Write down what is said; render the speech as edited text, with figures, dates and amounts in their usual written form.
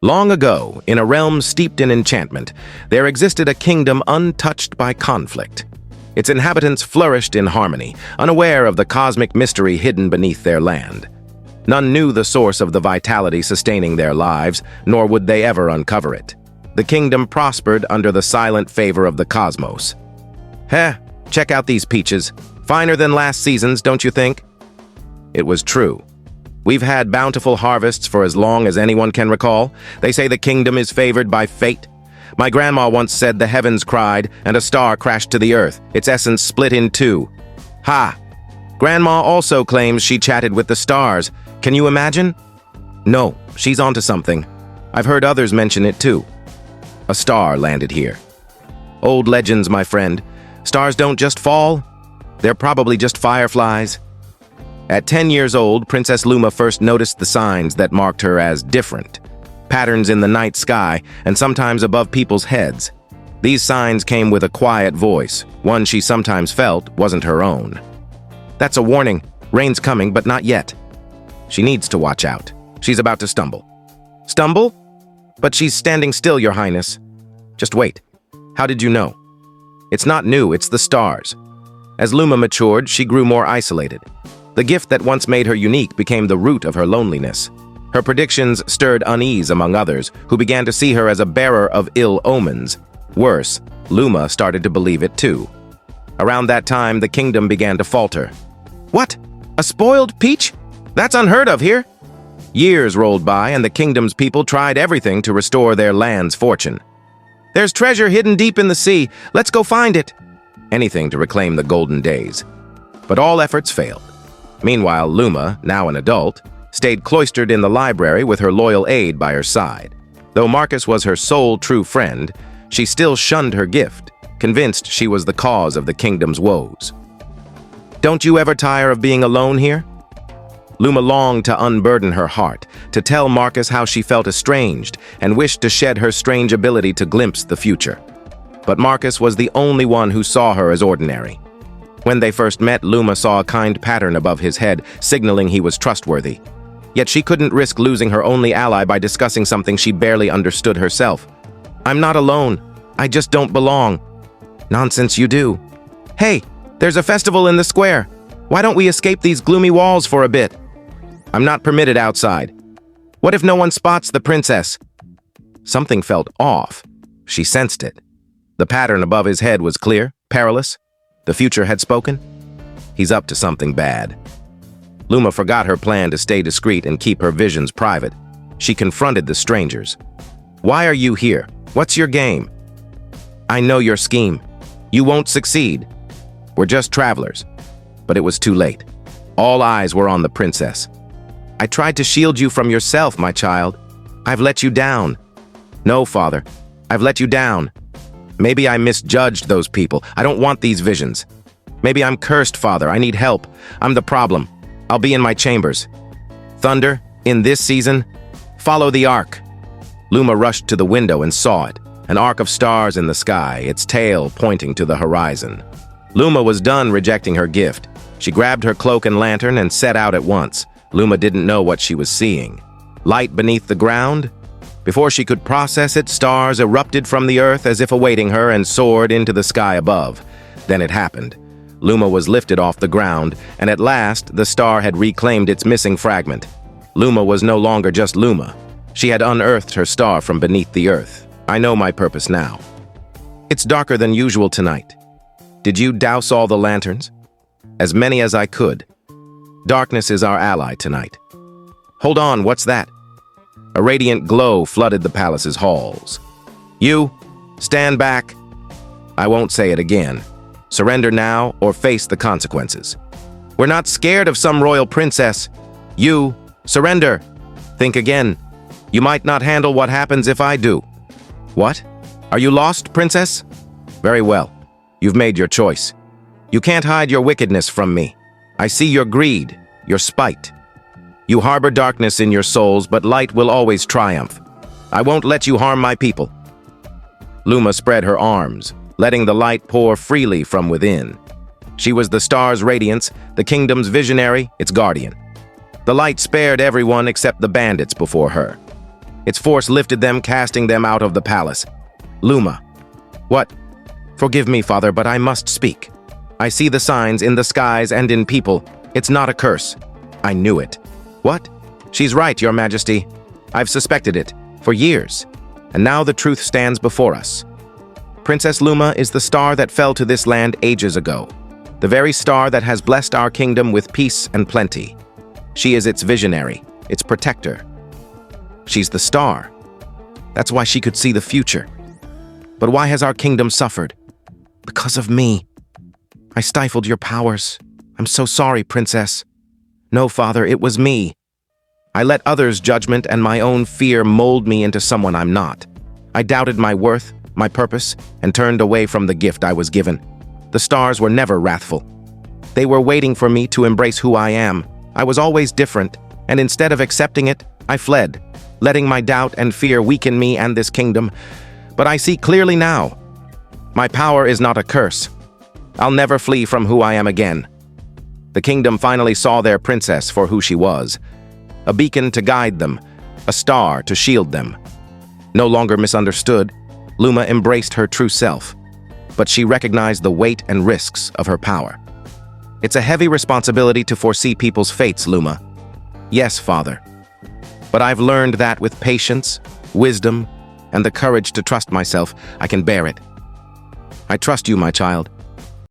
Long ago, in a realm steeped in enchantment, there existed a kingdom untouched by conflict. Its inhabitants flourished in harmony, unaware of the cosmic mystery hidden beneath their land. None knew the source of the vitality sustaining their lives, nor would they ever uncover it. The kingdom prospered under the silent favor of the cosmos. Check out these peaches. Finer than last season's, don't you think? It was true. We've had bountiful harvests for as long as anyone can recall. They say the kingdom is favored by fate. My grandma once said the heavens cried and a star crashed to the earth, its essence split in two. Ha! Grandma also claims she chatted with the stars. Can you imagine? No, she's onto something. I've heard others mention it too. A star landed here. Old legends, my friend. Stars don't just fall. They're probably just fireflies. At 10 years old, Princess Luma first noticed the signs that marked her as different. Patterns in the night sky, and sometimes above people's heads. These signs came with a quiet voice. One she sometimes felt wasn't her own. That's a warning. Rain's coming, but not yet. She needs to watch out. She's about to stumble. Stumble? But she's standing still, Your Highness. Just wait. How did you know? It's not new, it's the stars. As Luma matured, she grew more isolated. The gift that once made her unique became the root of her loneliness. Her predictions stirred unease among others, who began to see her as a bearer of ill omens. Worse, Luma started to believe it too. Around that time, the kingdom began to falter. What? A spoiled peach? That's unheard of here. Years rolled by, and the kingdom's people tried everything to restore their land's fortune. There's treasure hidden deep in the sea. Let's go find it. Anything to reclaim the golden days. But all efforts failed. Meanwhile, Luma, now an adult, stayed cloistered in the library with her loyal aide by her side. Though Marcus was her sole true friend, she still shunned her gift, convinced she was the cause of the kingdom's woes. Don't you ever tire of being alone here? Luma longed to unburden her heart, to tell Marcus how she felt estranged and wished to shed her strange ability to glimpse the future. But Marcus was the only one who saw her as ordinary. When they first met, Luma saw a kind pattern above his head, signaling he was trustworthy. Yet she couldn't risk losing her only ally by discussing something she barely understood herself. I'm not alone. I just don't belong. Nonsense, you do. Hey, there's a festival in the square. Why don't we escape these gloomy walls for a bit? I'm not permitted outside. What if no one spots the princess? Something felt off. She sensed it. The pattern above his head was clear, perilous. The future had spoken. He's up to something bad. Luma forgot her plan to stay discreet and keep her visions private. She confronted the strangers. Why are you here? What's your game? I know your scheme. You won't succeed. We're just travelers. But it was too late. All eyes were on the princess. I tried to shield you from yourself, my child. I've let you down. No, father. I've let you down. Maybe I misjudged those people. I don't want these visions. Maybe I'm cursed, father. I need help. I'm the problem. I'll be in my chambers. Thunder, in this season, follow the arc. Luma rushed to the window and saw it. An arc of stars in the sky, its tail pointing to the horizon. Luma was done rejecting her gift. She grabbed her cloak and lantern and set out at once. Luma didn't know what she was seeing. Light beneath the ground? Before she could process it, stars erupted from the earth as if awaiting her and soared into the sky above. Then it happened. Luma was lifted off the ground, and at last the star had reclaimed its missing fragment. Luma was no longer just Luma. She had unearthed her star from beneath the earth. I know my purpose now. It's darker than usual tonight. Did you douse all the lanterns? As many as I could. Darkness is our ally tonight. Hold on, what's that? A radiant glow flooded the palace's halls. You, stand back. I won't say it again. Surrender now or face the consequences. We're not scared of some royal princess. You, surrender. Think again. You might not handle what happens if I do. What? Are you lost, princess? Very well. You've made your choice. You can't hide your wickedness from me. I see your greed, your spite. You harbor darkness in your souls, but light will always triumph. I won't let you harm my people. Luma spread her arms, letting the light pour freely from within. She was the star's radiance, the kingdom's visionary, its guardian. The light spared everyone except the bandits before her. Its force lifted them, casting them out of the palace. Luma. What? Forgive me, Father, but I must speak. I see the signs in the skies and in people. It's not a curse. I knew it. What? She's right, Your Majesty. I've suspected it for years, and now the truth stands before us. Princess Luma is the star that fell to this land ages ago, the very star that has blessed our kingdom with peace and plenty. She is its visionary, its protector. She's the star. That's why she could see the future. But why has our kingdom suffered? Because of me. I stifled your powers. I'm so sorry, Princess. No, Father, it was me. I let others' judgment and my own fear mold me into someone I'm not. I doubted my worth, my purpose, and turned away from the gift I was given. The stars were never wrathful. They were waiting for me to embrace who I am. I was always different, and instead of accepting it, I fled, letting my doubt and fear weaken me and this kingdom. But I see clearly now. My power is not a curse. I'll never flee from who I am again. The kingdom finally saw their princess for who she was. A beacon to guide them, a star to shield them. No longer misunderstood, Luma embraced her true self, but she recognized the weight and risks of her power. It's a heavy responsibility to foresee people's fates, Luma. Yes, Father. But I've learned that with patience, wisdom, and the courage to trust myself, I can bear it. I trust you, my child.